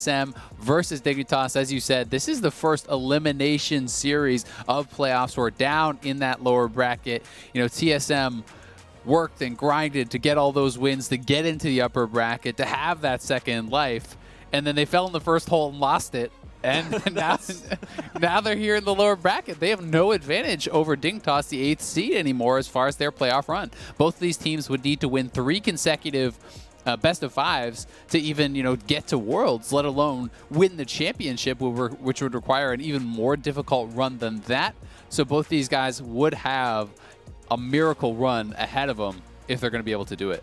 TSM versus Dignitas. As you said, this is the first elimination series of playoffs. We're down in that lower bracket. You know, TSM worked and grinded to get all those wins, to get into the upper bracket, to have that second life, and then they fell in the first hole and lost it. And now they're here in the lower bracket. They have no advantage over Dignitas, the 8th seed, anymore as far as their playoff run. Both of these teams would need to win 3 consecutive best of 5s to even, get to Worlds, let alone win the championship, which would require an even more difficult run than that. So both these guys would have a miracle run ahead of them if they're going to be able to do it.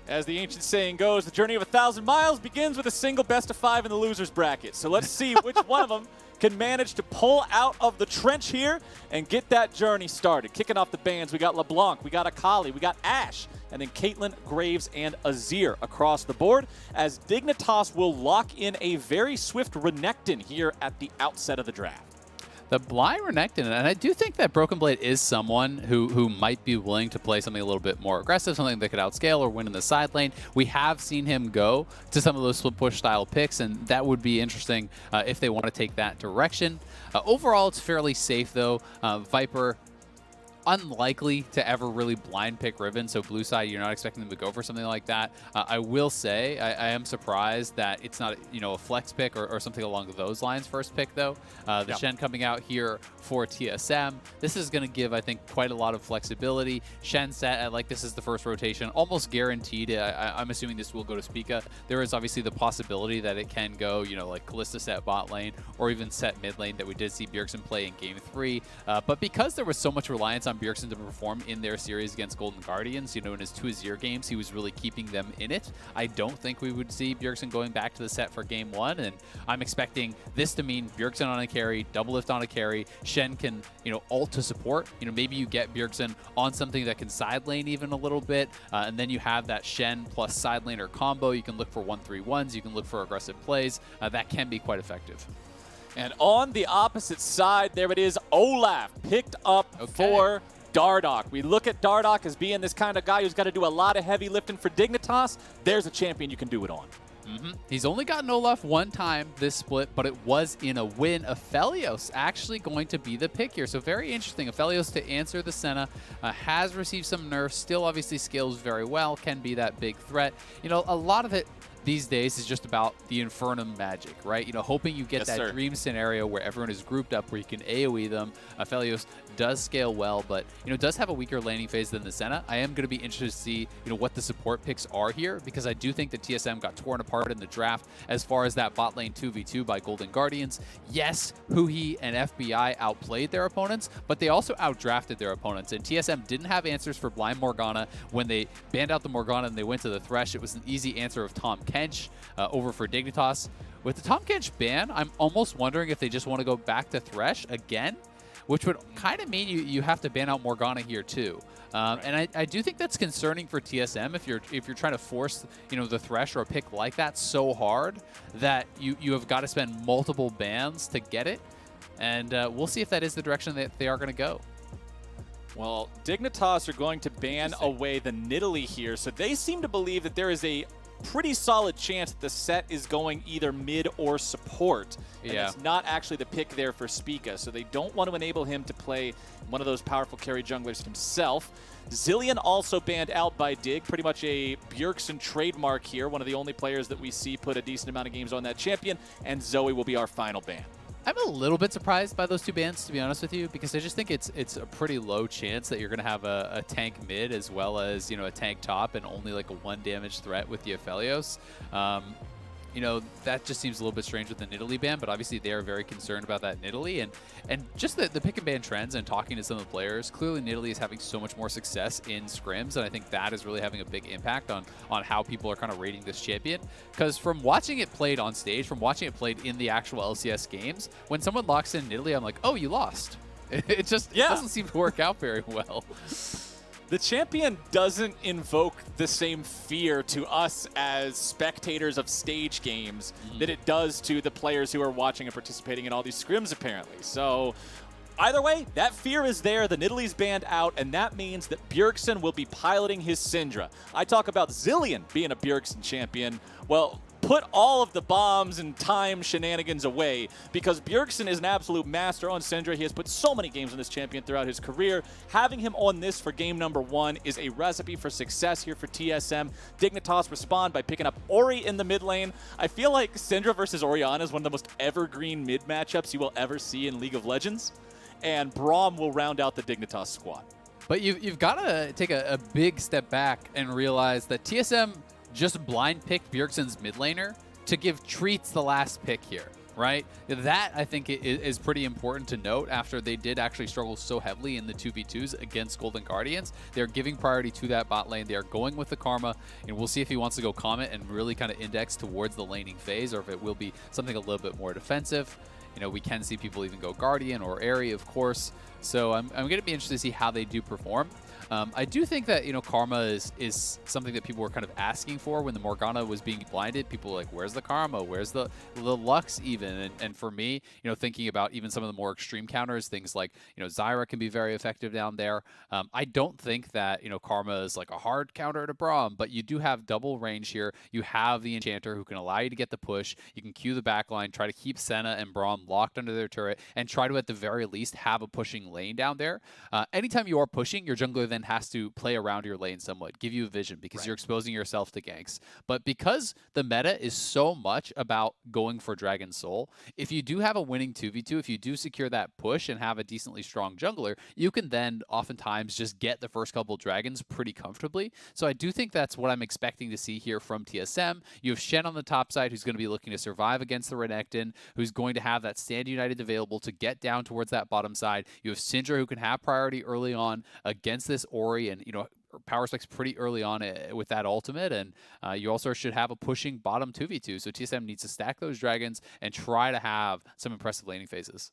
As the ancient saying goes, the journey of 1,000 miles begins with a single best of 5 in the loser's bracket. So let's see which one of them can manage to pull out of the trench here and get that journey started. Kicking off the bans, we got LeBlanc, we got Akali, we got Ashe, and then Caitlyn, Graves, and Azir across the board, as Dignitas will lock in a very swift Renekton here at the outset of the draft. The blind Renekton, and I do think that Broken Blade is someone who might be willing to play something a little bit more aggressive, something that could outscale or win in the side lane. We have seen him go to some of those split push style picks, and that would be interesting if they want to take that direction. Overall, it's fairly safe though. Viper, unlikely to ever really blind pick Riven, so blue side, you're not expecting them to go for something like that. I will say I am surprised that it's not a flex pick or something along those lines first pick though. The Shen coming out here for TSM. This is going to give, I think, quite a lot of flexibility. Shen set, this is the first rotation, almost guaranteed. I'm assuming this will go to Spica. There is obviously the possibility that it can go, like Kalista set bot lane or even set mid lane that we did see Bjergsen play in Game 3. But because there was so much reliance on Bjergsen to perform in their series against Golden Guardians, in his 2 Azir games, he was really keeping them in it. I don't think we would see Bjergsen going back to the set for Game 1, and I'm expecting this to mean Bjergsen on a carry, double lift on a carry, Shen can, ult to support. Maybe you get Bjergsen on something that can side lane even a little bit, and then you have that Shen plus side laner combo. You can look for 1-3-1s, you can look for aggressive plays. That can be quite effective. And on the opposite side, there it is, Olaf picked up for Dardoch. We look at Dardoch as being this kind of guy who's got to do a lot of heavy lifting for Dignitas. There's a champion you can do it on. He's only gotten Olaf 1 time this split, but it was in a win. Aphelios actually going to be the pick here. So very interesting. Aphelios to answer the Senna, has received some nerfs, still obviously scales very well, can be that big threat. A lot of it these days is just about the Infernum magic, right? Hoping you get that dream scenario where everyone is grouped up where you can AoE them. Aphelios does scale well, but, does have a weaker laning phase than the Senna. I am going to be interested to see, what the support picks are here, because I do think that TSM got torn apart in the draft as far as that bot lane 2v2 by Golden Guardians. Yes, Huhi and FBI outplayed their opponents, but they also outdrafted their opponents, and TSM didn't have answers for blind Morgana. When they banned out the Morgana and they went to the Thresh, it was an easy answer of Tahm Kench over for Dignitas. With the Tahm Kench ban, I'm almost wondering if they just want to go back to Thresh again, which would kind of mean you have to ban out Morgana here too. And I do think that's concerning for TSM if you're trying to force the Thresh or a pick like that so hard that you have got to spend multiple bans to get it. And we'll see if that is the direction that they are going to go. Well, Dignitas are going to ban away the Nidalee here, so they seem to believe that there is a pretty solid chance that the set is going either mid or support. And it's not actually the pick there for Spica, so they don't want to enable him to play one of those powerful carry junglers himself. Zilean also banned out by Dig, pretty much a Bjergsen trademark here, one of the only players that we see put a decent amount of games on that champion, and Zoe will be our final ban. I'm a little bit surprised by those 2 bans, to be honest with you, because I just think it's a pretty low chance that you're going to have a tank mid as well as, a tank top and only like a 1 damage threat with the Aphelios. That just seems a little bit strange with the Nidalee ban, but obviously they are very concerned about that Nidalee. And just the pick and ban trends and talking to some of the players, clearly Nidalee is having so much more success in scrims, and I think that is really having a big impact on how people are kind of rating this champion. Because from watching it played on stage, from watching it played in the actual LCS games, when someone locks in Nidalee, I'm like, oh, you lost. It just doesn't seem to work out very well. The champion doesn't invoke the same fear to us as spectators of stage games that it does to the players who are watching and participating in all these scrims, apparently. So either way, that fear is there. The Nidalee's banned out, and that means that Bjergsen will be piloting his Syndra. I talk about Zilean being a Bjergsen champion. Well, put all of the bombs and time shenanigans away, because Bjergsen is an absolute master on Syndra. He has put so many games on this champion throughout his career. Having him on this for game number 1 is a recipe for success here for TSM. Dignitas respond by picking up Ori in the mid lane. I feel like Syndra versus Orianna is one of the most evergreen mid matchups you will ever see in League of Legends, and Braum will round out the Dignitas squad. But you've got to take a big step back and realize that TSM just blind picked Bjergsen's mid laner to give Treats the last pick here, right? That, I think, is pretty important to note after they did actually struggle so heavily in the 2v2s against Golden Guardians. They're giving priority to that bot lane. They are going with the Karma, and we'll see if he wants to go Comet and really kind of index towards the laning phase, or if it will be something a little bit more defensive. You know, we can see people even go Guardian or Aerie, of course. So I'm going to be interested to see how they do perform. I do think that, you know, Karma is something that people were kind of asking for when the Morgana was being blinded. People were like, where's the Karma? Where's the Lux even? And for me, you know, thinking about even some of the more extreme counters, things like, you know, Zyra can be very effective down there. I don't think that, you know, Karma is like a hard counter to Braum, but you do have double range here. You have the Enchanter who can allow you to get the push. You can queue the backline, try to keep Senna and Braum locked under their turret, and try to, at the very least, have a pushing lane down there. Anytime you are pushing, your jungler then has to play around your lane somewhat, give you vision, because you're exposing yourself to ganks. But because the meta is so much about going for Dragon Soul, if you do have a winning 2v2, if you do secure that push and have a decently strong jungler, you can then oftentimes just get the first couple dragons pretty comfortably. So I do think that's what I'm expecting to see here from TSM. You have Shen on the top side, who's going to be looking to survive against the Renekton, who's going to have that Stand United available to get down towards that bottom side. You have Syndra, who can have priority early on against this Ori, and, you know, power spikes pretty early on with that ultimate, and you also should have a pushing bottom 2v2. So TSM needs to stack those dragons and try to have some impressive laning phases.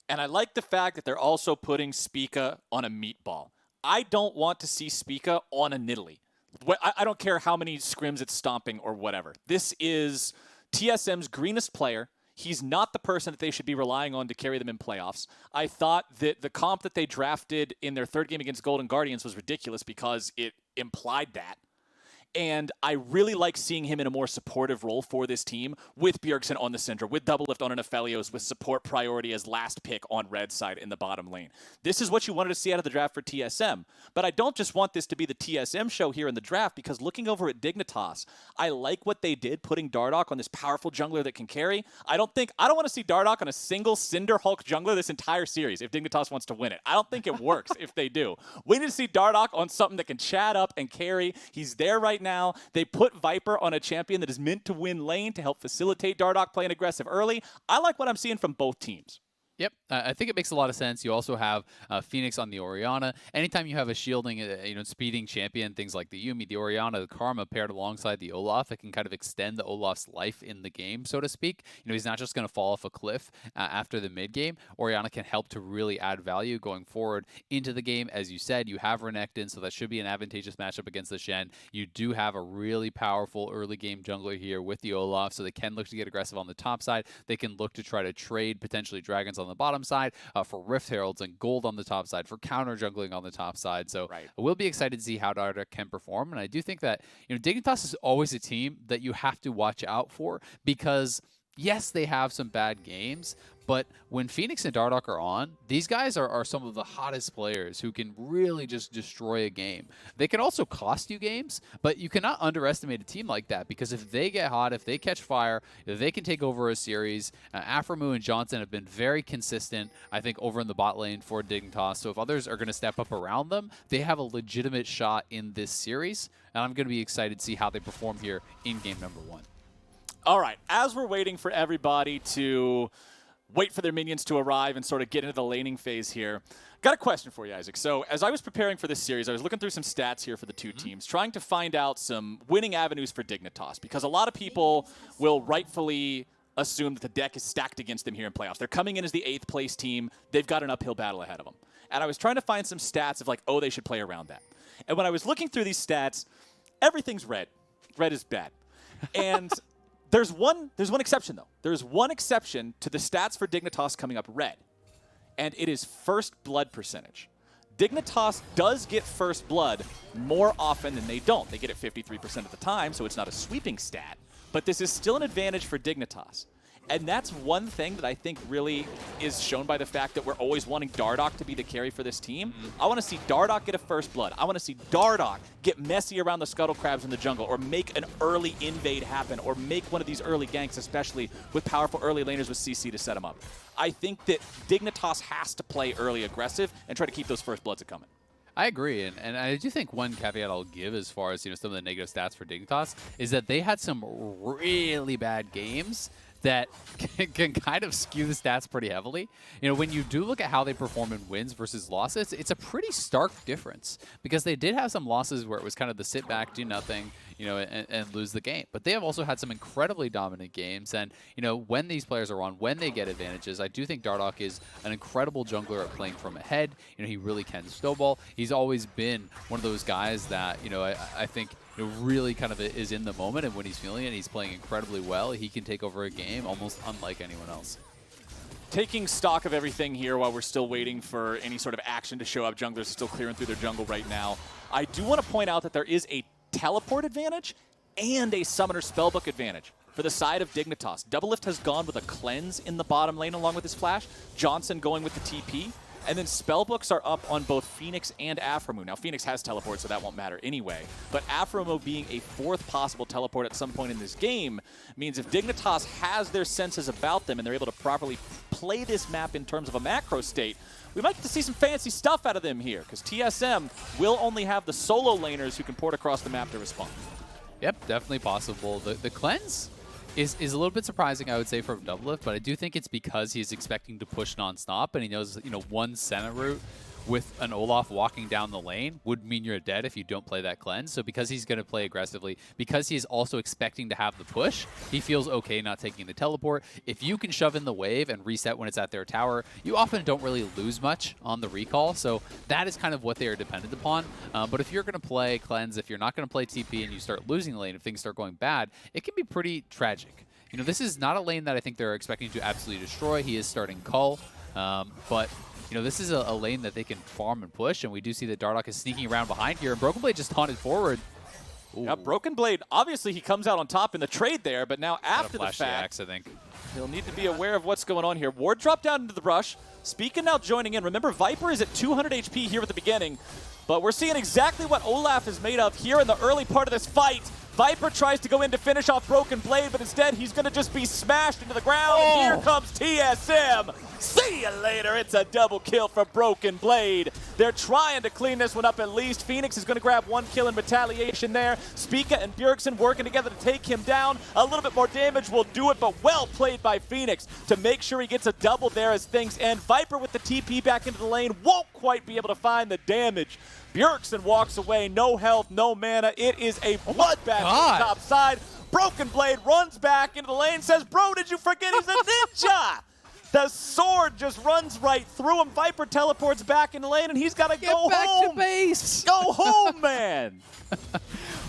And I like the fact that they're also putting Spica on a meatball. I don't want to see Spica on a Nidalee. I don't care how many scrims it's stomping or whatever. This is TSM's greenest player. He's not the person that they should be relying on to carry them in playoffs. I thought that the comp that they drafted in their third game against Golden Guardians was ridiculous because it implied that. And I really like seeing him in a more supportive role for this team with Bjergsen on the Syndra, with Doublelift on an Aphelios, with support priority as last pick on red side in the bottom lane. This is what you wanted to see out of the draft for TSM. But I don't just want this to be the TSM show here in the draft, because looking over at Dignitas, I like what they did putting Dardoch on this powerful jungler that can carry. I don't want to see Dardoch on a single Cinder Hulk jungler this entire series if Dignitas wants to win it. I don't think it works if they do. We need to see Dardoch on something that can chat up and carry. He's there right now. They put Viper on a champion that is meant to win lane to help facilitate Dardoch playing aggressive early. I like what I'm seeing from both teams. Yep, I think it makes a lot of sense. You also have Phoenix on the Orianna. Anytime you have a shielding, you know, speeding champion, things like the Yuumi, the Orianna, the Karma paired alongside the Olaf, it can kind of extend the Olaf's life in the game, so to speak. You know, he's not just going to fall off a cliff after the mid game. Orianna can help to really add value going forward into the game. As you said, you have Renekton, so that should be an advantageous matchup against the Shen. You do have a really powerful early game jungler here with the Olaf, so they can look to get aggressive on the top side. They can look to try to trade potentially dragons on the bottom side, for Rift Heralds and gold on the top side, for counter jungling on the top side. So we'll be excited to see how Dardoch can perform. And I do think that, you know, Dignitas is always a team that you have to watch out for, because yes, they have some bad games, but when Phoenix and Dardoch are on, these guys are some of the hottest players who can really just destroy a game. They can also cost you games, but you cannot underestimate a team like that, because if they get hot, if they catch fire, if they can take over a series. Aframu and Johnson have been very consistent, I think, over in the bot lane for Dignitas. So if others are going to step up around them, they have a legitimate shot in this series, and I'm going to be excited to see how they perform here in game number 1. All right, as we're waiting for everybody to wait for their minions to arrive and sort of get into the laning phase here, got a question for you, Isaac. So as I was preparing for this series, I was looking through some stats here for the two teams, trying to find out some winning avenues for Dignitas, because a lot of people will rightfully assume that the deck is stacked against them here in playoffs. They're coming in as the 8th place team. They've got an uphill battle ahead of them. And I was trying to find some stats of like, oh, they should play around that. And when I was looking through these stats, everything's red. Red is bad. And There's one exception, though. There's one exception to the stats for Dignitas coming up red, and it is first blood percentage. Dignitas does get first blood more often than they don't. They get it 53% of the time, so it's not a sweeping stat. but this is still an advantage for Dignitas. And that's one thing that I think really is shown by the fact that we're always wanting Dardoch to be the carry for this team. I want to see Dardoch get a first blood. I want to see Dardoch get messy around the Scuttle Crabs in the jungle, or make an early invade happen, or make one of these early ganks, especially with powerful early laners with CC to set them up. I think that Dignitas has to play early aggressive and try to keep those first bloods coming. I agree, and I do think one caveat I'll give as far as some of the negative stats for Dignitas is that they had some really bad games that can kind of skew the stats pretty heavily. When you do look at how they perform in wins versus losses, it's a pretty stark difference, because they did have some losses where it was kind of the sit back, do nothing, and lose the game. But they have also had some incredibly dominant games, and when these players are on, when they get advantages, I do think Dardoch is an incredible jungler at playing from ahead. He really can snowball. He's always been one of those guys that I think really kind of is in the moment, and when he's feeling it, he's playing incredibly well. He can take over a game almost unlike anyone else. Taking stock of everything here while we're still waiting for any sort of action to show up, junglers are still clearing through their jungle right now. I do want to point out that there is a teleport advantage and a summoner spellbook advantage for the side of Dignitas. Doublelift has gone with a cleanse in the bottom lane along with his flash, Johnson going with the TP, and then spellbooks are up on both Phoenix and Aphromoo. Now, Phoenix has teleport, so that won't matter anyway. But Aphromoo being a fourth possible teleport at some point in this game means if Dignitas has their senses about them and they're able to properly play this map in terms of a macro state, we might get to see some fancy stuff out of them here, because TSM will only have the solo laners who can port across the map to respond. Yep, definitely possible. The cleanse is a little bit surprising, I would say, from Doublelift, but I do think it's because he's expecting to push nonstop, and he knows, one Senna route with an Olaf walking down the lane would mean you're dead if you don't play that cleanse. So because he's going to play aggressively, because he's also expecting to have the push, he feels okay not taking the teleport. If you can shove in the wave and reset when it's at their tower, you often don't really lose much on the recall. So that is kind of what they are dependent upon. But if you're going to play cleanse, if you're not going to play TP and you start losing the lane, if things start going bad, it can be pretty tragic. This is not a lane that I think they're expecting to absolutely destroy. He is starting Cull, but this is a lane that they can farm and push, and we do see that Dardoch is sneaking around behind here, and Broken Blade just taunted forward. Ooh. Yeah, Broken Blade, obviously he comes out on top in the trade there, but now after the fact, axe, I think. He'll need to be aware of what's going on here. Ward dropped down into the brush. Speaking now joining in. Remember, Viper is at 200 HP here at the beginning, but we're seeing exactly what Olaf is made of here in the early part of this fight. Viper tries to go in to finish off Broken Blade, but instead he's going to just be smashed into the ground. And here comes TSM. See you later. It's a double kill for Broken Blade. They're trying to clean this one up at least. Phoenix is going to grab one kill in retaliation there. Spica and Bjergsen working together to take him down. A little bit more damage will do it, but well played by Phoenix to make sure he gets a double there as things end. Viper with the TP back into the lane won't quite be able to find the damage. Bjergsen walks away, no health, no mana. It is a bloodbath on the top side. Broken Blade runs back into the lane, says, bro, did you forget he's a ninja? The sword just runs right through him. Viper teleports back in the lane, and he's got to go home. Get back to base. Go home, man.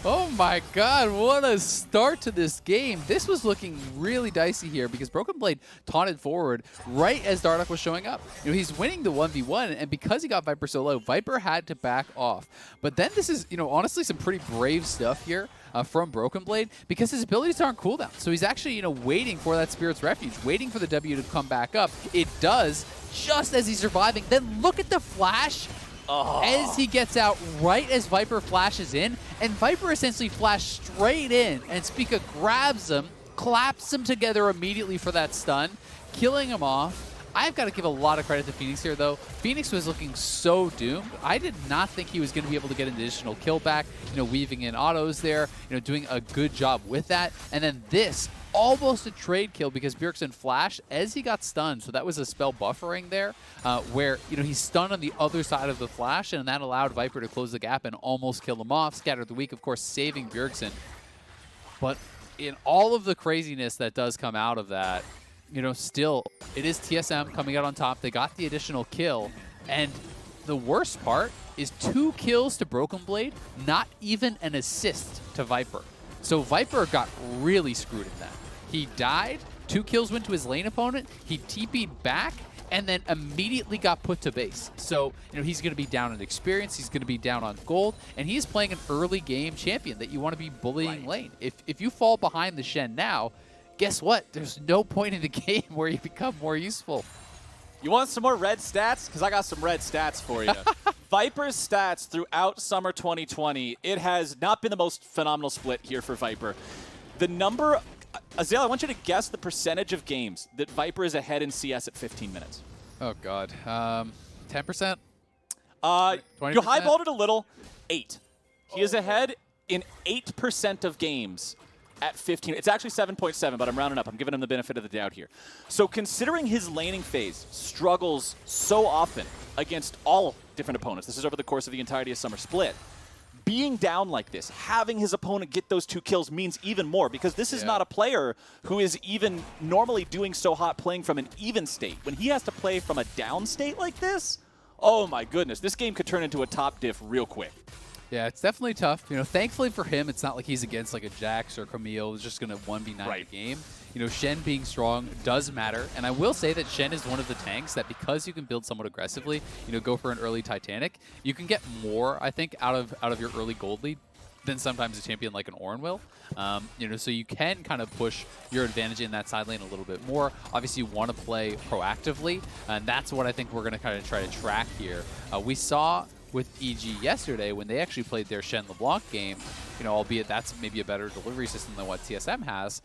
Oh my god, what a start to this game. This was looking really dicey here because Broken Blade taunted forward right as Dardoch was showing up. He's winning the 1v1, and because he got Viper so low, Viper had to back off. But then this is, honestly some pretty brave stuff here from Broken Blade because his abilities aren't cooldown. So he's actually, waiting for that Spirit's Refuge, waiting for the W to come back up. It does just as he's surviving. Then look at the flash. As he gets out right as Viper flashes in, and Viper essentially flashed straight in, and Spica grabs him, claps him together immediately for that stun, killing him off. I've got to give a lot of credit to Phoenix here, though. Phoenix was looking so doomed. I did not think he was going to be able to get an additional kill back, weaving in autos there, doing a good job with that. And then this, almost a trade kill because Bjergsen flashed as he got stunned. So that was a spell buffering there where, he's stunned on the other side of the flash, and that allowed Viper to close the gap and almost kill him off. Scattered the Weak, of course, saving Bjergsen. But in all of the craziness that does come out of that, still, it is TSM coming out on top. They got the additional kill. And the worst part is 2 kills to Broken Blade, not even an assist to Viper. So Viper got really screwed in that. He died, 2 kills went to his lane opponent, he TP'd back, and then immediately got put to base. So, he's going to be down in experience, he's going to be down on gold, and he's playing an early game champion that you want to be bullying lane. If you fall behind the Shen now, guess what? There's no point in the game where you become more useful. You want some more red stats? Because I got some red stats for you. Viper's stats throughout Summer 2020, it has not been the most phenomenal split here for Viper. The number, Azale, I want you to guess the percentage of games that Viper is ahead in CS at 15 minutes. Oh, God. 10%? 20%? You 20%? highballed it a little. 8. He is ahead in 8% of games at 15. It's actually 7.7, but I'm rounding up. I'm giving him the benefit of the doubt here. So considering his laning phase struggles so often against all different opponents, this is over the course of the entirety of Summer Split, being down like this, having his opponent get those 2 kills means even more, because this is not a player who is even normally doing so hot playing from an even state. When he has to play from a down state like this, oh my goodness, this game could turn into a top diff real quick. Yeah, it's definitely tough. Thankfully for him, it's not like he's against like a Jax or Camille who's just going to 1v9 the game. Shen being strong does matter. And I will say that Shen is one of the tanks that, because you can build somewhat aggressively, go for an early Titanic, you can get more, I think, out of your early gold lead than sometimes a champion like an Orin will. So you can kind of push your advantage in that side lane a little bit more. Obviously, you want to play proactively, and that's what I think we're going to kind of try to track here. We saw with EG yesterday when they actually played their Shen LeBlanc game, albeit that's maybe a better delivery system than what TSM has.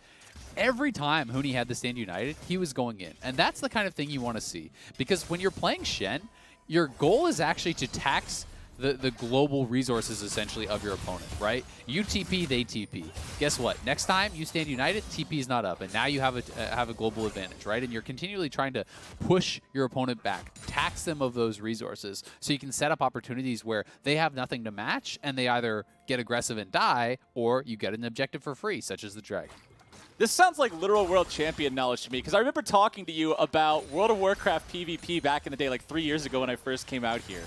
Every time Huni had the Stand United, he was going in. And that's the kind of thing you want to see. Because when you're playing Shen, your goal is actually to tax the global resources, essentially, of your opponent, right? You TP, they TP. Guess what? Next time you stand united, TP is not up, and now you have a global advantage, right? And you're continually trying to push your opponent back, tax them of those resources, so you can set up opportunities where they have nothing to match, and they either get aggressive and die, or you get an objective for free, such as the Dragon. This sounds like literal world champion knowledge to me, because I remember talking to you about World of Warcraft PvP back in the day, like 3 years ago when I first came out here.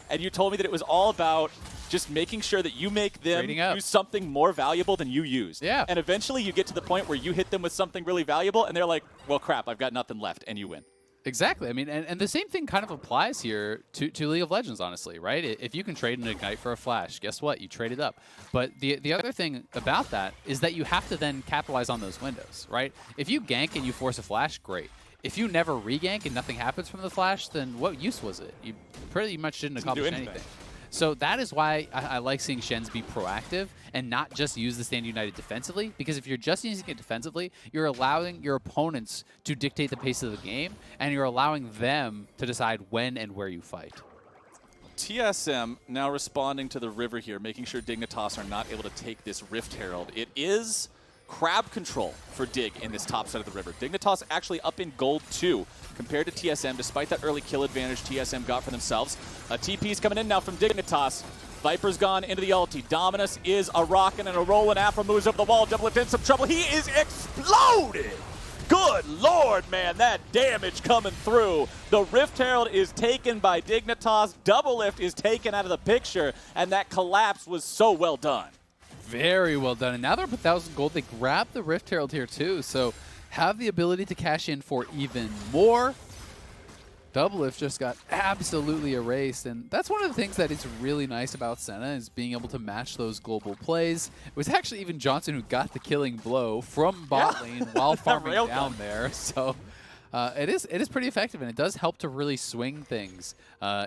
And you told me that it was all about just making sure that you make them use something more valuable than you used. Yeah. And eventually you get to the point where you hit them with something really valuable, and they're like, well, crap, I've got nothing left, and you win. Exactly. I mean, and the same thing kind of applies here to League of Legends, honestly, right? If you can trade an Ignite for a Flash, guess what? You trade it up. But the other thing about that is that you have to then capitalize on those windows, right? If you gank and you force a Flash, great. If you never re-gank and nothing happens from the Flash, then what use was it? You pretty much didn't accomplish anything. So that is why I like seeing Shens be proactive and not just use the Stand United defensively, because if you're just using it defensively, you're allowing your opponents to dictate the pace of the game, and you're allowing them to decide when and where you fight. TSM now responding to the river here, making sure Dignitas are not able to take this Rift Herald. It is crab control for Dig in this top side of the river. Dignitas actually up in gold 2 compared to TSM, despite that early kill advantage TSM got for themselves. A TP's coming in now from Dignitas. Viper's gone into the ulti. Dominus is a rockin' and a rollin'. Afro moves over the wall. Double Lift in some trouble. He is exploded! Good lord, man, that damage coming through. The Rift Herald is taken by Dignitas. Double Lift is taken out of the picture, and that collapse was so well done. Very well done. And now they're up 1,000 gold. They grab the Rift Herald here too, so have the ability to cash in for even more. Double Lift just got absolutely erased, and that's one of the things that is really nice about Senna, is being able to match those global plays. It was actually even Johnson who got the killing blow from bot lane while farming down there. So it is pretty effective, and it does help to really swing things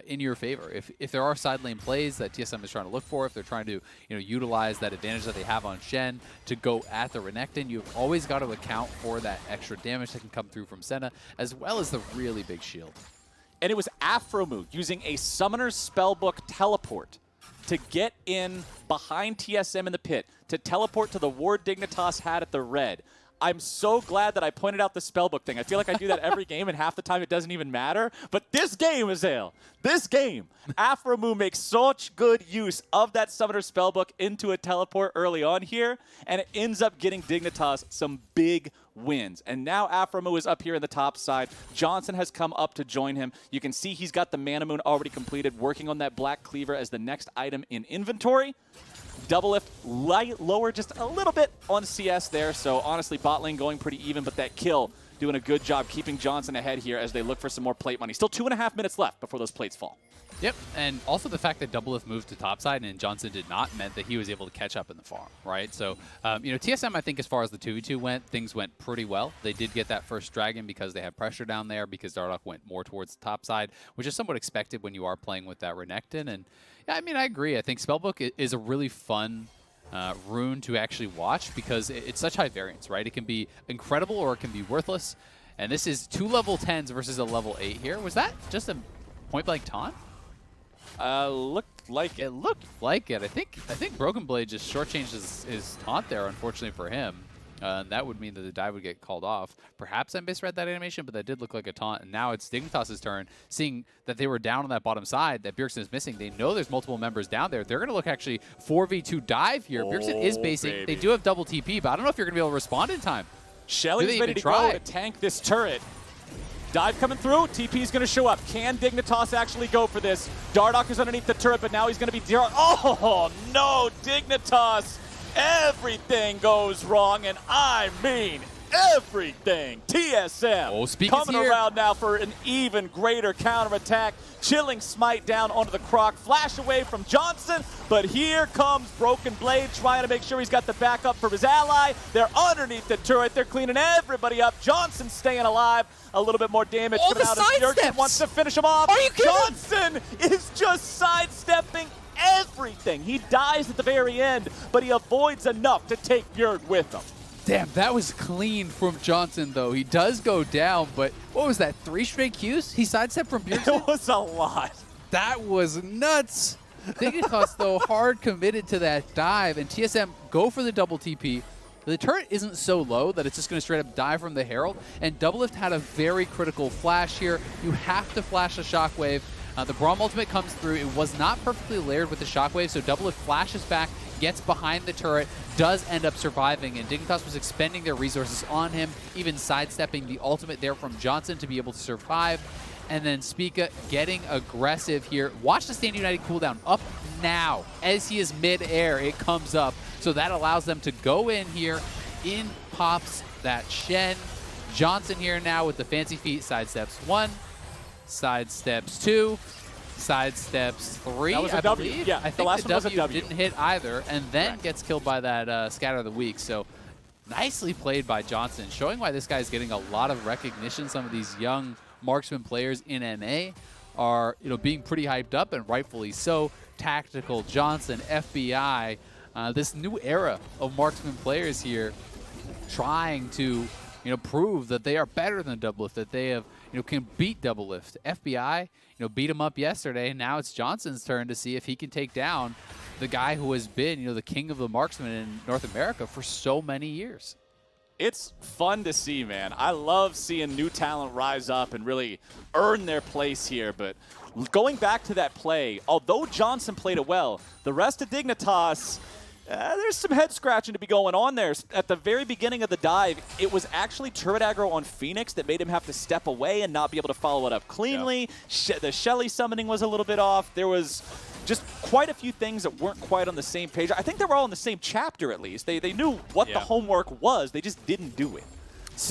in your favor. If there are side lane plays that TSM is trying to look for, if they're trying to utilize that advantage that they have on Shen to go at the Renekton, you've always got to account for that extra damage that can come through from Senna, as well as the really big shield. And it was Afromu using a Summoner's Spellbook teleport to get in behind TSM in the pit, to teleport to the ward Dignitas had at the red. I'm so glad that I pointed out the spellbook thing. I feel like I do that every game, and half the time it doesn't even matter. But this game, Azale, this game, Afromu makes such good use of that Summoner Spellbook into a teleport early on here, and it ends up getting Dignitas some big wins. And now Afromu is up here in the top side. Johnson has come up to join him. You can see he's got the Mana Moon already completed, working on that Black Cleaver as the next item in inventory. Double Lift lower just a little bit on CS there, so honestly bot lane going pretty even, but that kill doing a good job keeping Johnson ahead here as they look for some more plate money. Still 2.5 minutes left before those plates fall. Yep, and also the fact that Doublelift moved to topside and Johnson did not meant that he was able to catch up in the farm, right? So, TSM, I think as far as the 2v2 went, things went pretty well. They did get that first dragon because they had pressure down there because Dardoch went more towards the topside, which is somewhat expected when you are playing with that Renekton. And, yeah, I mean, I agree. I think Spellbook is a really fun rune to actually watch because it's such high variance, right? It can be incredible or it can be worthless. And this is 2 level 10s versus a level 8 here. Was that just a point-blank taunt? Looked like it. Looked like it. I think Broken Blade just shortchanged his taunt there, unfortunately for him. And that would mean that the dive would get called off. Perhaps I misread that animation, but that did look like a taunt. And now it's Dignitas' turn, seeing that they were down on that bottom side, that Bjergsen is missing. They know there's multiple members down there. They're going to look actually 4v2 dive here. Bjergsen is basing. Baby. They do have double TP, but I don't know if you're going to be able to respond in time. Shelly's ready to go to tank this turret. Dive coming through. TP's going to show up. Can Dignitas actually go for this? Dardoch is underneath the turret, but now he's going to be... Oh, no, Dignitas. Everything goes wrong, and I mean everything. TSM coming around now for an even greater counterattack. Chilling Smite down onto the Croc. Flash away from Johnson, but here comes Broken Blade trying to make sure he's got the backup for his ally. They're underneath the turret. They're cleaning everybody up. Johnson staying alive. A little bit more damage coming out of Bjergsen. Wants to finish him off. Are you kidding? Johnson is just sidestepping everything. He dies at the very end, but he avoids enough to take Bjerg with him. Damn, that was clean from Johnson, though. He does go down, but what was that, 3 straight Qs? He sidestepped from Bjergsen? It was a lot. That was nuts. Dignitas, though, hard committed to that dive, and TSM go for the double TP. The turret isn't so low that it's just going to straight up die from the Herald, and Doublelift had a very critical flash here. You have to flash a Shockwave. The Braum ultimate comes through. It was not perfectly layered with the Shockwave, so Doublelift flashes back, gets behind the turret, does end up surviving, and Dignitas was expending their resources on him, even sidestepping the ultimate there from Johnson to be able to survive. And then Spica getting aggressive here. Watch the Stand United cooldown up now. As he is mid-air, it comes up. So that allows them to go in here. In pops that Shen. Johnson here now with the fancy feet. Sidesteps 1, sidesteps 2, sidesteps 3, that was a I W. believe. Yeah, I think the last one was a W. Didn't hit either, and then gets killed by that Scatter of the Week. So nicely played by Johnson, showing why this guy's getting a lot of recognition. Some of these young marksman players in NA are being pretty hyped up, and rightfully so. Tactical, Johnson, FBI, this new era of marksman players here trying to prove that they are better than Doublelift, that they have can beat Doublelift. FBI beat him up yesterday, and now it's Johnson's turn to see if he can take down the guy who has been the king of the marksman in North America for so many years. It's fun to see, man. I love seeing new talent rise up and really earn their place here. But going back to that play, although Johnson played it well, the rest of Dignitas, there's some head scratching to be going on there. At the very beginning of the dive, it was actually turret aggro on Phoenix that made him have to step away and not be able to follow it up cleanly. Yeah. The Shelly summoning was a little bit off. There was just quite a few things that weren't quite on the same page. I think they were all in the same chapter at least. They knew what the homework was. They just didn't do it.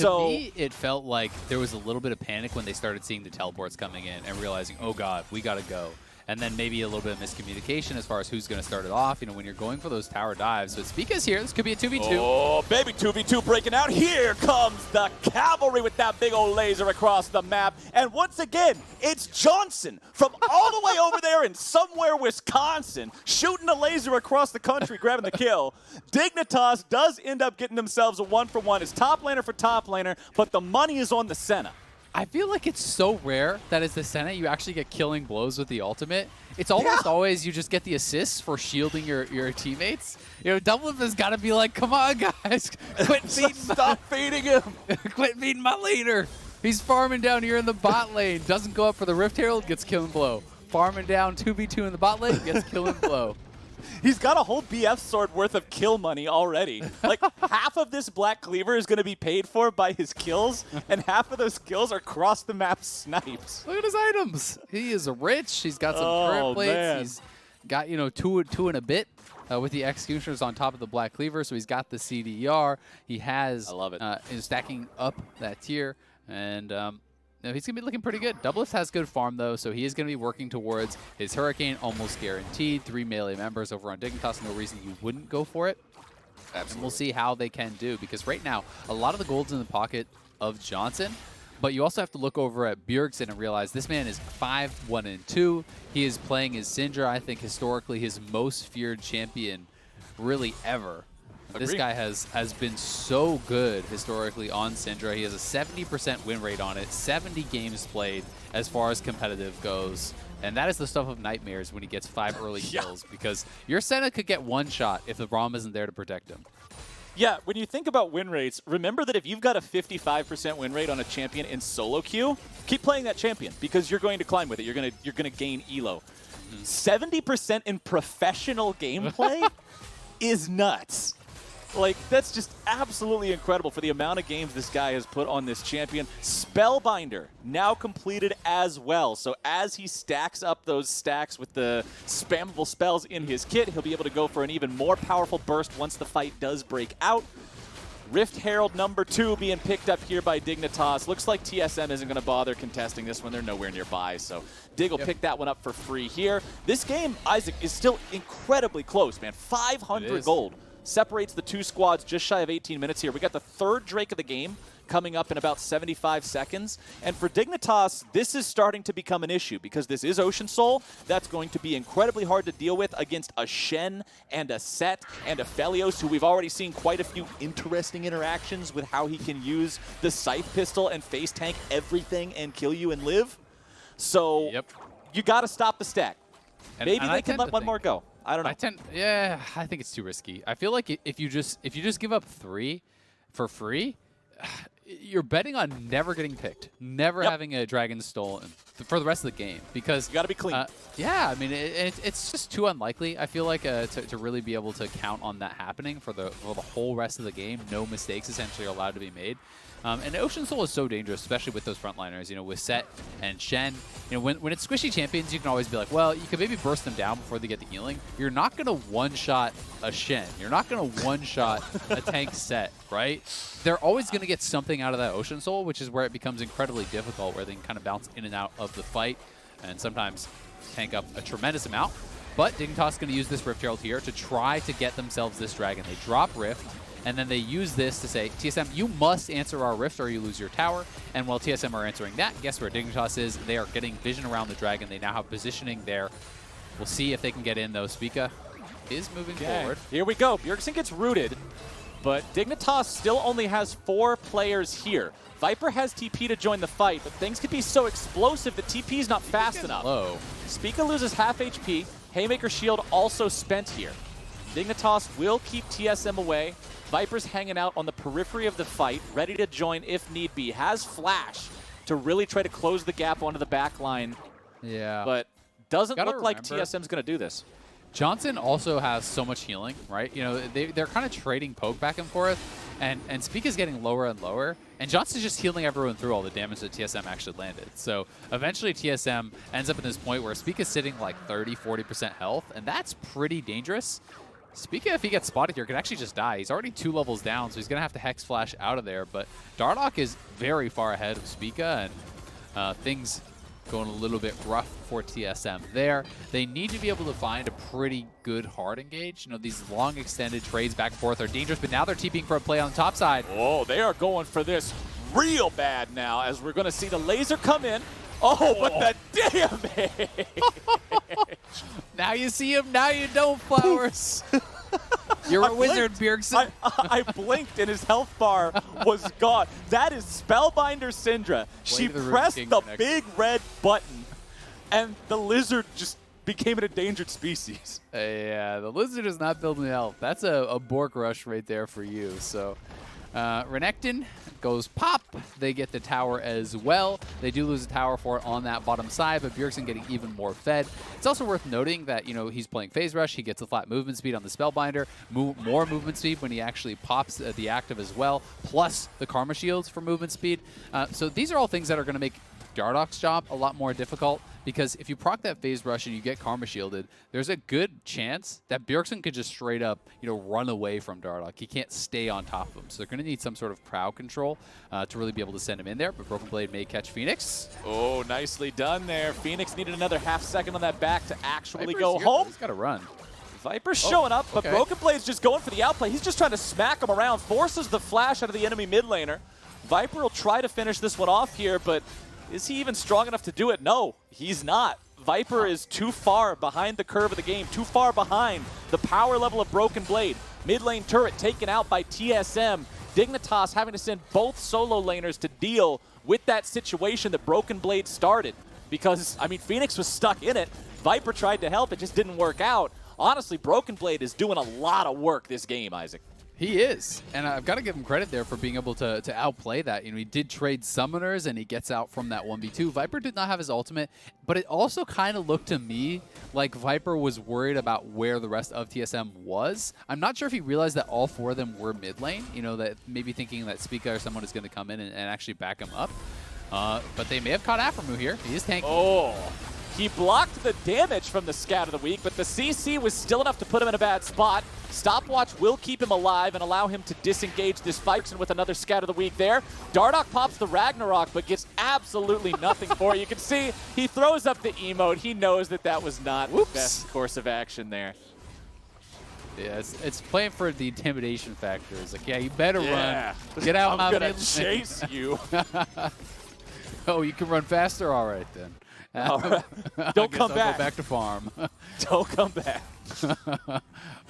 To me, it felt like there was a little bit of panic when they started seeing the teleports coming in and realizing, oh God, we got to go. And then maybe a little bit of miscommunication as far as who's going to start it off, when you're going for those tower dives. But Spica's here. This could be a 2v2. Oh, baby, 2v2 breaking out. Here comes the cavalry with that big old laser across the map. And once again, it's Johnson from all the way over there in somewhere Wisconsin, shooting a laser across the country, grabbing the kill. Dignitas does end up getting themselves a 1-for-1 as top laner for top laner, but the money is on the Senna. I feel like it's so rare that as the Senna, you actually get killing blows with the ultimate. It's almost always you just get the assists for shielding your teammates. Doublelift has got to be like, come on, guys. Quit feeding Stop feeding him. Quit feeding my laner. He's farming down here in the bot lane. Doesn't go up for the Rift Herald, gets killing blow. Farming down 2v2 in the bot lane, gets killing blow. He's got a whole BF sword worth of kill money already. Like, half of this Black Cleaver is going to be paid for by his kills, and half of those kills are cross-the-map snipes. Look at his items. He is rich. He's got some current plates. Man. He's got, two and a bit with the Executioners on top of the Black Cleaver, so he's got the CDR. He has, I love it. Is stacking up that tier, and he's going to be looking pretty good. Doublelift has good farm, though, so he is going to be working towards his Hurricane, almost guaranteed. 3 melee members over on Dignitas, no reason you wouldn't go for it. Absolutely. And we'll see how they can do, because right now, a lot of the gold's in the pocket of Johnson, but you also have to look over at Bjergsen and realize this man is 5-1-2. He is playing as Syndra, I think historically his most feared champion really ever. This guy has been so good historically on Syndra. He has a 70% win rate on it, 70 games played as far as competitive goes. And that is the stuff of nightmares when he gets 5 early kills, because your Senna could get one shot if the ROM isn't there to protect him. Yeah, when you think about win rates, remember that if you've got a 55% win rate on a champion in solo queue, keep playing that champion because you're going to climb with it. You're gonna gain elo. 70% in professional gameplay is nuts. Like, that's just absolutely incredible for the amount of games this guy has put on this champion. Spellbinder now completed as well. So as he stacks up those stacks with the spammable spells in his kit, he'll be able to go for an even more powerful burst once the fight does break out. Rift Herald number 2 being picked up here by Dignitas. Looks like TSM isn't going to bother contesting this one. They're nowhere nearby, so Dig will pick that one up for free here. This game, Isaac, is still incredibly close, man. 500 gold. Separates the two squads just shy of 18 minutes here. We got the third Drake of the game coming up in about 75 seconds. And for Dignitas, this is starting to become an issue because this is Ocean Soul. That's going to be incredibly hard to deal with against a Shen and a Set and a Felios, who we've already seen quite a few interesting interactions with how he can use the Scythe Pistol and face tank everything and kill you and live. So you got to stop the stack. Maybe they can let one more go. I don't know. I think it's too risky. I feel like if you just give up 3 for free, you're betting on never getting picked, never having a dragon stolen for the rest of the game, because you got to be clean. Yeah, I mean it's just too unlikely. I feel like to really be able to count on that happening for the whole rest of the game. No mistakes essentially are allowed to be made. And Ocean Soul is so dangerous, especially with those frontliners, with Set and Shen. When it's squishy champions, you can always be like, well, you could maybe burst them down before they get the healing. You're not going to one-shot a Shen. You're not going to one-shot a tank Set, right? They're always going to get something out of that Ocean Soul, which is where it becomes incredibly difficult, where they can kind of bounce in and out of the fight and sometimes tank up a tremendous amount. But Dignitas is going to use this Rift Herald here to try to get themselves this dragon. They drop Rift, and then they use this to say, TSM, you must answer our Rift or you lose your tower. And while TSM are answering that, guess where Dignitas is? They are getting vision around the dragon. They now have positioning there. We'll see if they can get in, though. Spica is moving forward. Here we go. Bjergsen gets rooted, but Dignitas still only has 4 players here. Viper has TP to join the fight, but things could be so explosive that TP is not fast enough. Low. Spica loses half HP. Haymaker shield also spent here. Dignitas will keep TSM away. Viper's hanging out on the periphery of the fight, ready to join if need be. Has Flash to really try to close the gap onto the back line. Yeah. But doesn't look like TSM's going to do this. Johnson also has so much healing, right? They're kind of trading poke back and forth, and Spica's getting lower and lower, and Johnson's just healing everyone through all the damage that TSM actually landed. So eventually TSM ends up in this point where Spica's sitting like 30–40% health, and that's pretty dangerous. Spica, if he gets spotted here, could actually just die. He's already 2 levels down, so he's going to have to Hex Flash out of there. But Dardoch is very far ahead of Spica, and things going a little bit rough for TSM there. They need to be able to find a pretty good hard engage. These long extended trades back and forth are dangerous, but now they're TPing for a play on the top side. Oh, they are going for this real bad now, as we're going to see the laser come in. Oh, but the damage! Now you see him, now you don't, Flowers. You're a wizard, Bjergsen. I blinked and his health bar was gone. That is Spellbinder Syndra. She pressed the big red button, and the lizard just became an endangered species. Yeah, the lizard is not building health. That's a Bork rush right there for you. So Renekton goes pop. They get the tower as well. They do lose a tower for it on that bottom side, but Bjergsen getting even more fed. It's also worth noting that, he's playing Phase Rush. He gets a flat movement speed on the Spellbinder, more movement speed when he actually pops the active as well, plus the Karma Shields for movement speed. So these are all things that are going to make Dardoch's job a lot more difficult, because if you proc that phase rush and you get Karma shielded, there's a good chance that Bjergsen could just straight up, run away from Dardoch. He can't stay on top of him. So they're going to need some sort of crowd control to really be able to send him in there. But Broken Blade may catch Phoenix. Oh, nicely done there. Phoenix needed another half second on that back to actually Viper's go here, home. He's got to run. Viper's showing up, but Broken Blade's just going for the outplay. He's just trying to smack him around, forces the flash out of the enemy mid laner. Viper will try to finish this one off here, but is he even strong enough to do it? No, he's not. Viper is too far behind the curve of the game, too far behind the power level of Broken Blade. Mid lane turret taken out by TSM. Dignitas having to send both solo laners to deal with that situation that Broken Blade started. Because, I mean, Phoenix was stuck in it. Viper tried to help, it just didn't work out. Honestly, Broken Blade is doing a lot of work this game, Isaac. He is, and I've got to give him credit there for being able to outplay that. He did trade summoners, and he gets out from that 1v2. Viper did not have his ultimate, but it also kind of looked to me like Viper was worried about where the rest of TSM was. I'm not sure if he realized that all 4 of them were mid lane, that maybe thinking that Spica or someone is going to come in and actually back him up. But they may have caught Aframu here. He is tanking. Oh. He blocked the damage from the Scout of the Week, but the CC was still enough to put him in a bad spot. Stopwatch will keep him alive and allow him to disengage this Bison with another Scout of the Week there. Dardoch pops the Ragnarok, but gets absolutely nothing for it. You can see he throws up the emote. He knows that that was not the best course of action there. Yeah, it's playing for the intimidation factor. It's like, yeah, you better run. Get out. I'm going to chase you. Oh, you can run faster? All right, then. All right. Don't come back. Go back to farm. Don't come back.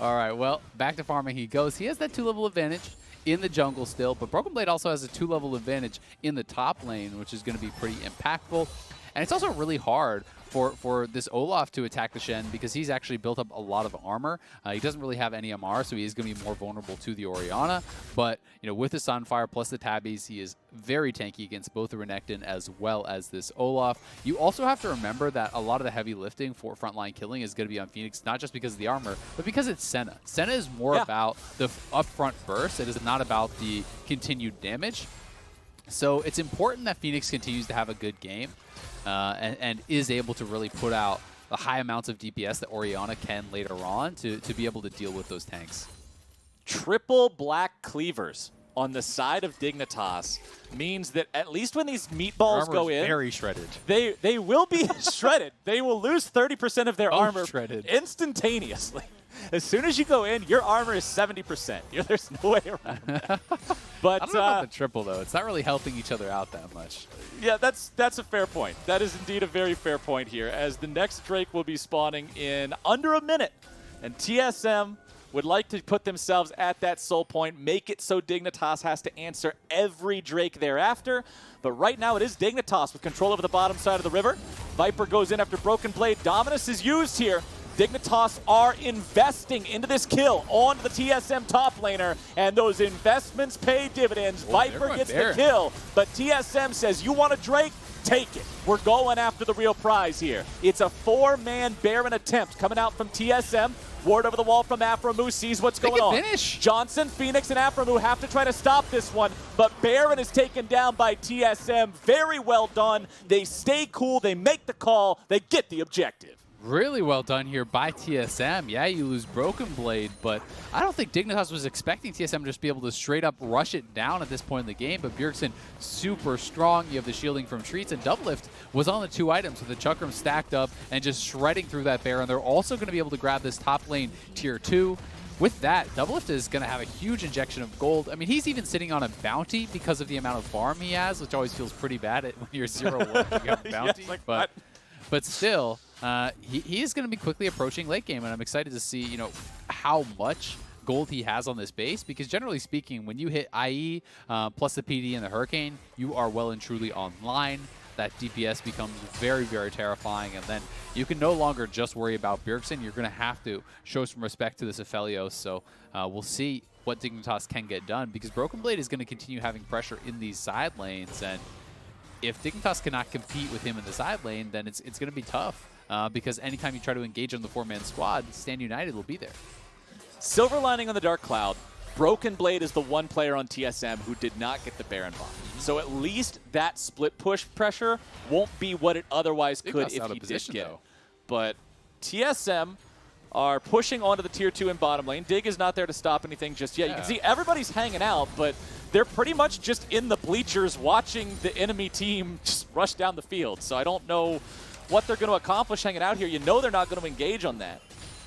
All right, well, back to farming he goes. He has that 2-level advantage in the jungle still, but Broken Blade also has a 2-level advantage in the top lane, which is going to be pretty impactful. And it's also really hard for this Olaf to attack the Shen because he's actually built up a lot of armor. He doesn't really have any MR, so he is going to be more vulnerable to the Orianna. But with the Sunfire plus the Tabbies, he is very tanky against both the Renekton as well as this Olaf. You also have to remember that a lot of the heavy lifting for frontline killing is going to be on Phoenix, not just because of the armor, but because it's Senna. Senna is more about the upfront burst. It is not about the continued damage. So it's important that Phoenix continues to have a good game. And is able to really put out the high amounts of DPS that Orianna can later on to be able to deal with those tanks. Triple black cleavers on the side of Dignitas means that at least when these meatballs go in, very shredded. They will be shredded. They will lose 30% of their armor shredded instantaneously. As soon as you go in, your armor is 70%. There's no way around that. But I don't know about the triple, though. It's not really helping each other out that much. Yeah, that's a fair point. That is indeed a very fair point here, as the next Drake will be spawning in under a minute. And TSM would like to put themselves at that soul point, make it so Dignitas has to answer every Drake thereafter. But right now it is Dignitas with control over the bottom side of the river. Viper goes in after Broken Blade. Dominus is used here. Dignitas are investing into this kill on the TSM top laner, and those investments pay dividends. Viper gets the kill, but TSM says, you want a Drake? Take it. We're going after the real prize here. It's a 4-man Baron attempt coming out from TSM. Ward over the wall from Aframu, sees what's going on. Finish. Johnson, Phoenix, and Aframu have to try to stop this one, but Baron is taken down by TSM. Very well done. They stay cool, they make the call, they get the objective. Really well done here by TSM. Yeah, you lose Broken Blade, but I don't think Dignitas was expecting TSM to just be able to straight up rush it down at this point in the game, but Bjergsen super strong. You have the shielding from Treats, and Doublelift was on the 2 items with the Chakram stacked up and just shredding through that Baron. They're also going to be able to grab this top lane tier 2. With that, Doublelift is going to have a huge injection of gold. I mean, he's even sitting on a bounty because of the amount of farm he has, which always feels pretty bad when you're 0-1 you have a bounty. Yes, like but still, he is going to be quickly approaching late game, and I'm excited to see, how much gold he has on this base, because generally speaking, when you hit IE plus the PD and the Hurricane, you are well and truly online. That DPS becomes very, very terrifying, and then you can no longer just worry about Bjergsen. You're going to have to show some respect to this Aphelios, so we'll see what Dignitas can get done, because Broken Blade is going to continue having pressure in these side lanes, and if Dignitas cannot compete with him in the side lane, then it's going to be tough, because anytime you try to engage on the 4-man squad, Stand United will be there. Silver lining on the Dark Cloud, Broken Blade is the one player on TSM who did not get the Baron buff. So at least that split push pressure won't be what it otherwise could if he did get it. But TSM are pushing onto the tier 2 in bottom lane. Dig is not there to stop anything just yet. You can see everybody's hanging out, but they're pretty much just in the bleachers watching the enemy team just rush down the field. So I don't know what they're going to accomplish hanging out here. You know they're not going to engage on that.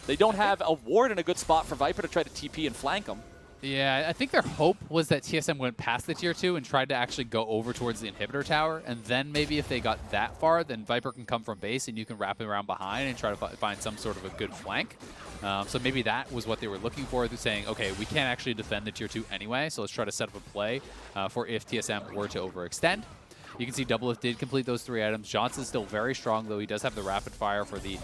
They don't have a ward in a good spot for Viper to try to TP and flank them. Yeah, I think their hope was that TSM went past the tier 2 and tried to actually go over towards the inhibitor tower, and then maybe if they got that far, then Viper can come from base and you can wrap it around behind and try to find some sort of a good flank. So maybe that was what they were looking for. They're saying, okay, we can't actually defend the tier 2 anyway, so let's try to set up a play for if TSM were to overextend. You can see Doublelift did complete those 3 items. Johnson's still very strong, though. He does have the rapid fire for the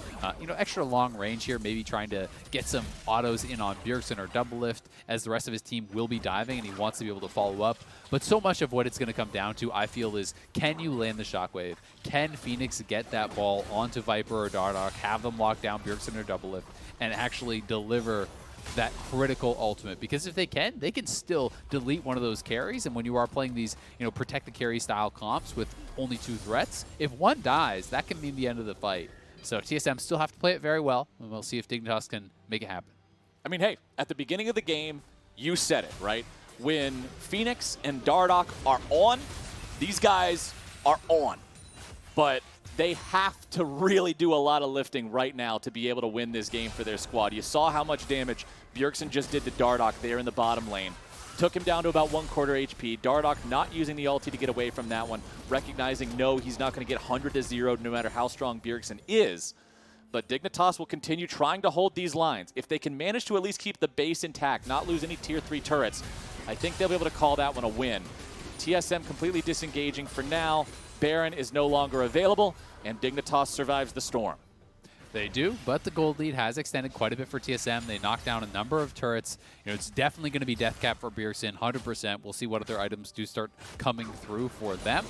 extra long range here, maybe trying to get some autos in on Bjergsen or Doublelift, as the rest of his team will be diving, and he wants to be able to follow up. But so much of what it's going to come down to, I feel, is can you land the Shockwave? Can Phoenix get that ball onto Viper or Dardoch, have them lock down Bjergsen or Doublelift, and actually deliver that critical ultimate? Because if they can still delete one of those carries. And when you are playing these, protect the carry style comps with only 2 threats, if one dies, that can mean the end of the fight. So TSM still have to play it very well, and we'll see if Dignitas can make it happen. I mean, hey, at the beginning of the game, you said it, right? When Phoenix and Dardoch are on, these guys are on. But they have to really do a lot of lifting right now to be able to win this game for their squad. You saw how much damage Bjergsen just did to Dardoch there in the bottom lane. Took him down to about 1/4 HP. Dardoch not using the ulti to get away from that one, recognizing no, he's not going to get 100 to 0 no matter how strong Bjergsen is. But Dignitas will continue trying to hold these lines. If they can manage to at least keep the base intact, not lose any tier 3 turrets, I think they'll be able to call that one a win. TSM completely disengaging for now. Baron is no longer available, and Dignitas survives the storm. They do, but the gold lead has extended quite a bit for TSM. They knocked down a number of turrets. It's definitely going to be death cap for Bjergsen, 100%. We'll see what other items do start coming through for them,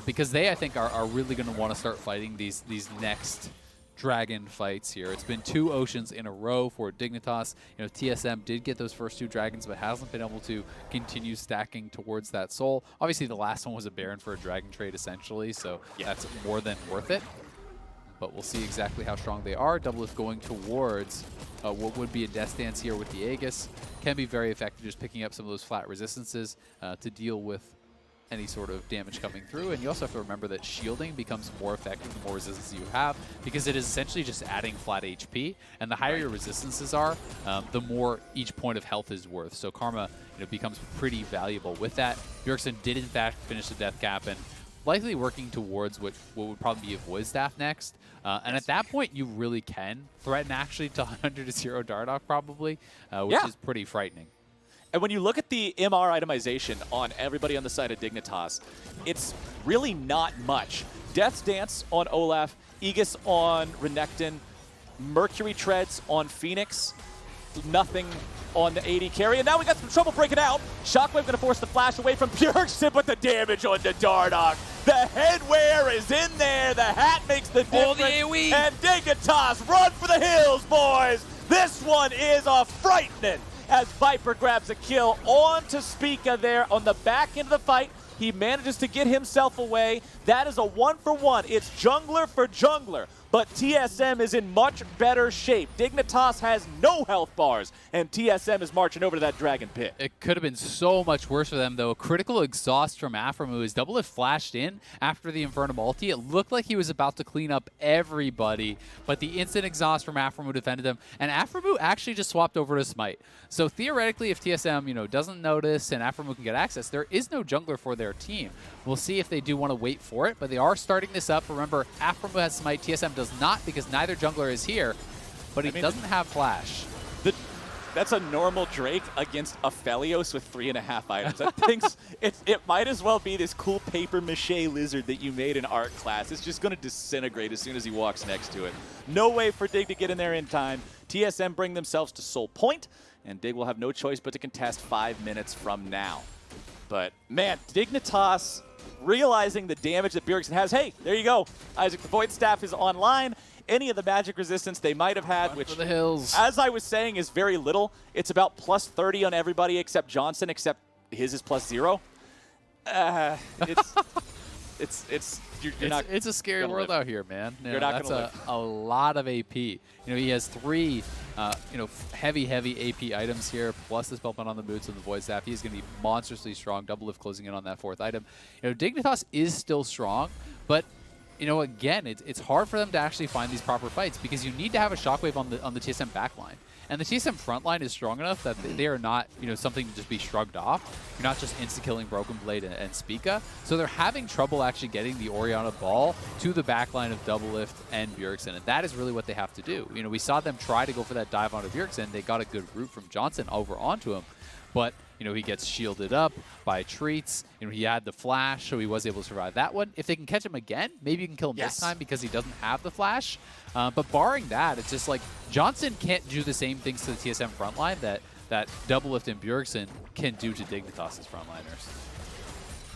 because they, I think, are really going to want to start fighting these next dragon fights here. It's been 2 oceans in a row for Dignitas. TSM did get those first 2 dragons, but hasn't been able to continue stacking towards that soul. Obviously, the last one was a Baron for a dragon trade, essentially, so that's more than worth it. But we'll see exactly how strong they are. Doublelift going towards what would be a death stance here with the Aegis. Can be very effective just picking up some of those flat resistances to deal with any sort of damage coming through. And you also have to remember that shielding becomes more effective the more resistance you have, because it is essentially just adding flat HP. And the higher your resistances are, the more each point of health is worth. So Karma becomes pretty valuable with that. Bjergsen did in fact finish the death cap, and likely working towards what would probably be a Void Staff next. And at that point, you really can threaten actually to 100 to 0 Dardoch probably, which is pretty frightening. And when you look at the MR itemization on everybody on the side of Dignitas, it's really not much. Death's Dance on Olaf, Aegis on Renekton, Mercury Treads on Phoenix, nothing on the AD carry, and now we got some trouble breaking out. Shockwave going to force the flash away from Bjergsen, but the damage onto Dardoch. The headwear is in there, the hat makes the difference, and Dignitas, run for the hills, boys! This one is a frightening, as Viper grabs a kill onto Spica there on the back end of the fight. He manages to get himself away. That is a 1-for-1. It's jungler for jungler. But TSM is in much better shape. Dignitas has no health bars, and TSM is marching over to that dragon pit. It could have been so much worse for them, though. A critical exhaust from Aphromoo as Doublelift flashed in after the Infernum ulti. It looked like he was about to clean up everybody, but the instant exhaust from Aphromoo defended him, and Aphromoo actually just swapped over to Smite. So theoretically, if TSM doesn't notice and Aphromoo can get access, there is no jungler for their team. We'll see if they do want to wait for it, but they are starting this up. Remember, Aphromoo has Smite, TSM does not, because neither jungler is here, but he doesn't have Flash. That's a normal Drake against Aphelios with 3.5 items. I think it might as well be this cool paper mache lizard that you made in art class. It's just going to disintegrate as soon as he walks next to it. No way for Dig to get in there in time. TSM bring themselves to Soul Point, and Dig will have no choice but to contest 5 minutes from now. But, man, Dignitas realizing the damage that Bjergsen has. Hey, there you go. Isaac, the Void Staff is online. Any of the magic resistance they might have had, which, the hills, as I was saying, is very little. It's about +30 on everybody except Johnson, except his is +0. You're not. It's a scary world live. out here, man. You're not that's gonna live. a lot of AP. He has 3, heavy AP items here, plus this Spellbound on the boots and the Void Staff. He's going to be monstrously strong. Double lift closing in on that 4th item. Dignitas is still strong, but again, it's hard for them to actually find these proper fights because you need to have a shockwave on the TSM backline. And the TSM frontline is strong enough that they are not, something to just be shrugged off. You're not just insta-killing Broken Blade and Spica. So they're having trouble actually getting the Orianna ball to the backline of Doublelift and Bjergsen. And that is really what they have to do. We saw them try to go for that dive onto Bjergsen. They got a good route from Johnson over onto him. But, he gets shielded up by treats. He had the flash, so he was able to survive that one. If they can catch him again, maybe you can kill him this time because he doesn't have the flash. But barring that, it's just like Johnson can't do the same things to the TSM frontline that Doublelift and Bjergsen can do to Dignitas' frontliners.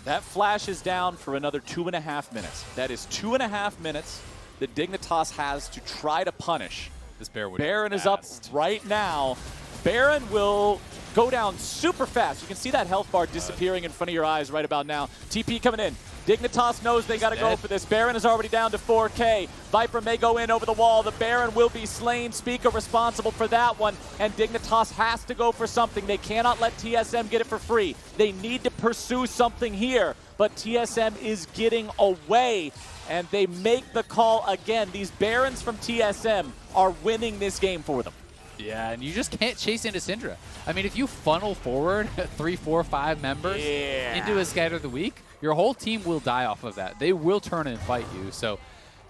That flash is down for another 2.5 minutes. That is 2.5 minutes that Dignitas has to try to punish. This Baron is up right now. Baron will go down super fast. You can see that health bar disappearing in front of your eyes right about now. TP coming in. Dignitas knows they got to go for this. Baron is already down to 4K. Viper may go in over the wall. The Baron will be slain. Spica responsible for that one. And Dignitas has to go for something. They cannot let TSM get it for free. They need to pursue something here. But TSM is getting away. And they make the call again. These Barons from TSM are winning this game for them. Yeah, and you just can't chase into Syndra. I mean, if you funnel forward 3, 4, 5 members into a Scatter of the Week, your whole team will die off of that. They will turn and fight you. So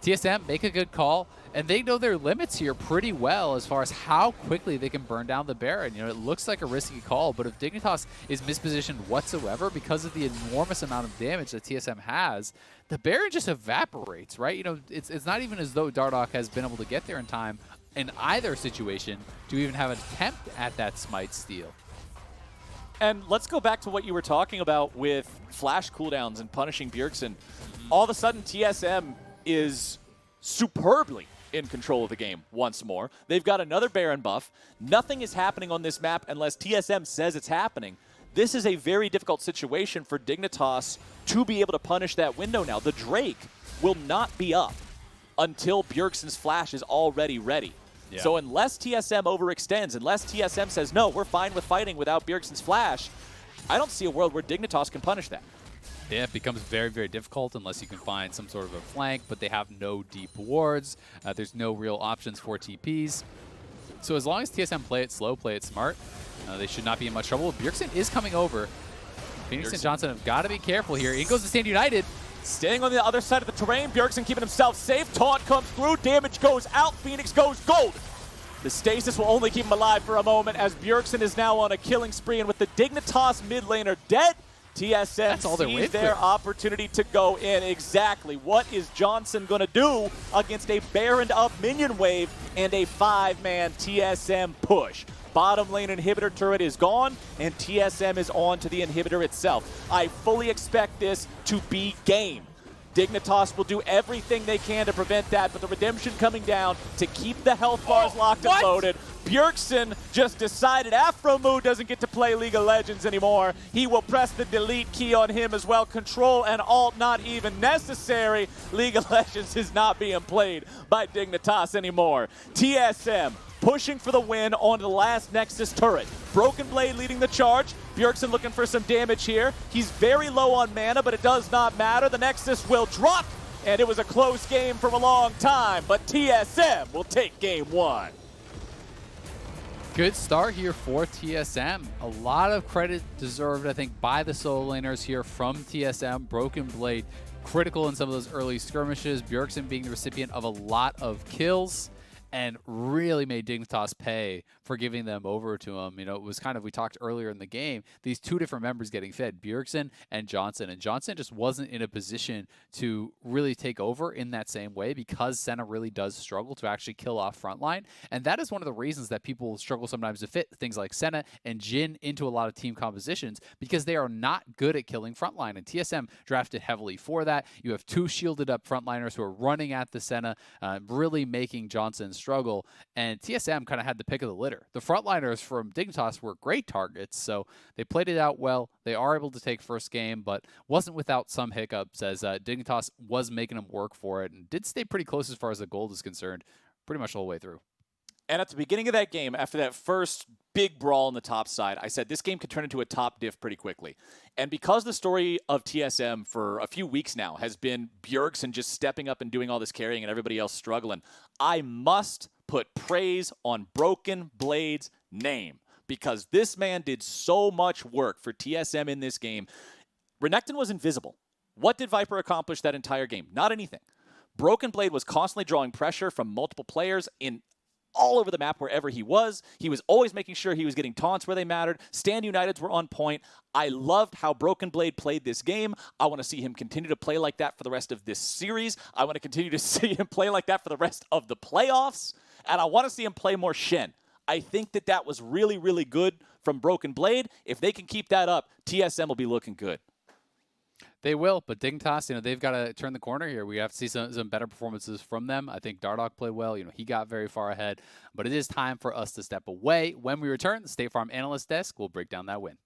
TSM, make a good call, and they know their limits here pretty well as far as how quickly they can burn down the Baron. It looks like a risky call, but if Dignitas is mispositioned whatsoever because of the enormous amount of damage that TSM has, the Baron just evaporates, right? It's not even as though Dardoch has been able to get there in time in either situation to even have an attempt at that smite steal. And let's go back to what you were talking about with flash cooldowns and punishing Bjergsen. All of a sudden, TSM is superbly in control of the game once more. They've got another Baron buff. Nothing is happening on this map unless TSM says it's happening. This is a very difficult situation for Dignitas to be able to punish that window now. The Drake will not be up until Bjergsen's flash is already ready. Yeah. So unless TSM overextends, unless TSM says, no, we're fine with fighting without Bjergsen's flash, I don't see a world where Dignitas can punish that. Yeah, it becomes very, very difficult unless you can find some sort of a flank, but they have no deep wards. There's no real options for TPs. So as long as TSM play it slow, play it smart, they should not be in much trouble. Bjergsen is coming over. Phoenix and Johnson have got to be careful here. In goes the Stand United. Staying on the other side of the terrain, Bjergsen keeping himself safe. Taunt comes through, damage goes out, Phoenix goes gold. The stasis will only keep him alive for a moment as Bjergsen is now on a killing spree, and with the Dignitas mid laner dead, TSM sees their opportunity to go in. Exactly. What is Johnson going to do against a Baron up minion wave and a 5-man TSM push? Bottom lane inhibitor turret is gone, and TSM is on to the inhibitor itself. I fully expect this to be game. Dignitas will do everything they can to prevent that, but the redemption coming down to keep the health bars locked and loaded. Bjergsen just decided Afromoo doesn't get to play League of Legends anymore. He will press the delete key on him as well. Control and alt not even necessary. League of Legends is not being played by Dignitas anymore. TSM pushing for the win on the last Nexus turret. Broken Blade leading the charge. Bjergsen looking for some damage here. He's very low on mana, but it does not matter. The Nexus will drop, and it was a close game for a long time, but TSM will take game one. Good start here for TSM. A lot of credit deserved, I think, by the solo laners here from TSM. Broken Blade critical in some of those early skirmishes. Bjergsen being the recipient of a lot of kills and really made Dignitas pay for giving them over to him. It was kind of, we talked earlier in the game, these two different members getting fed, Bjergsen and Johnson just wasn't in a position to really take over in that same way because Senna really does struggle to actually kill off frontline, and that is one of the reasons that people struggle sometimes to fit things like Senna and Jhin into a lot of team compositions, because they are not good at killing frontline, and TSM drafted heavily for that. You have two shielded up frontliners who are running at the Senna, really making Johnson struggle, and TSM kind of had the pick of the litter. The frontliners from Dignitas were great targets, so they played it out well. They are able to take first game, but wasn't without some hiccups as Dignitas was making them work for it and did stay pretty close as far as the gold is concerned pretty much the whole way through. And at the beginning of that game, after that first big brawl on the top side, I said this game could turn into a top diff pretty quickly. And because the story of TSM for a few weeks now has been Bjergsen just stepping up and doing all this carrying and everybody else struggling, I must put praise on Broken Blade's name because this man did so much work for TSM in this game. Renekton was invisible. What did Viper accomplish that entire game? Not anything. Broken Blade was constantly drawing pressure from multiple players in all over the map wherever he was. He was always making sure he was getting taunts where they mattered. Stand Uniteds were on point. I loved how Broken Blade played this game. I want to see him continue to play like that for the rest of this series. I want to continue to see him play like that for the rest of the playoffs. And I want to see him play more Shen. I think that that was really, really good from Broken Blade. If they can keep that up, TSM will be looking good. They will, but Dignitas, they've got to turn the corner here. We have to see some better performances from them. I think Dardoch played well. He got very far ahead, but it is time for us to step away. When we return, the State Farm Analyst Desk will break down that win.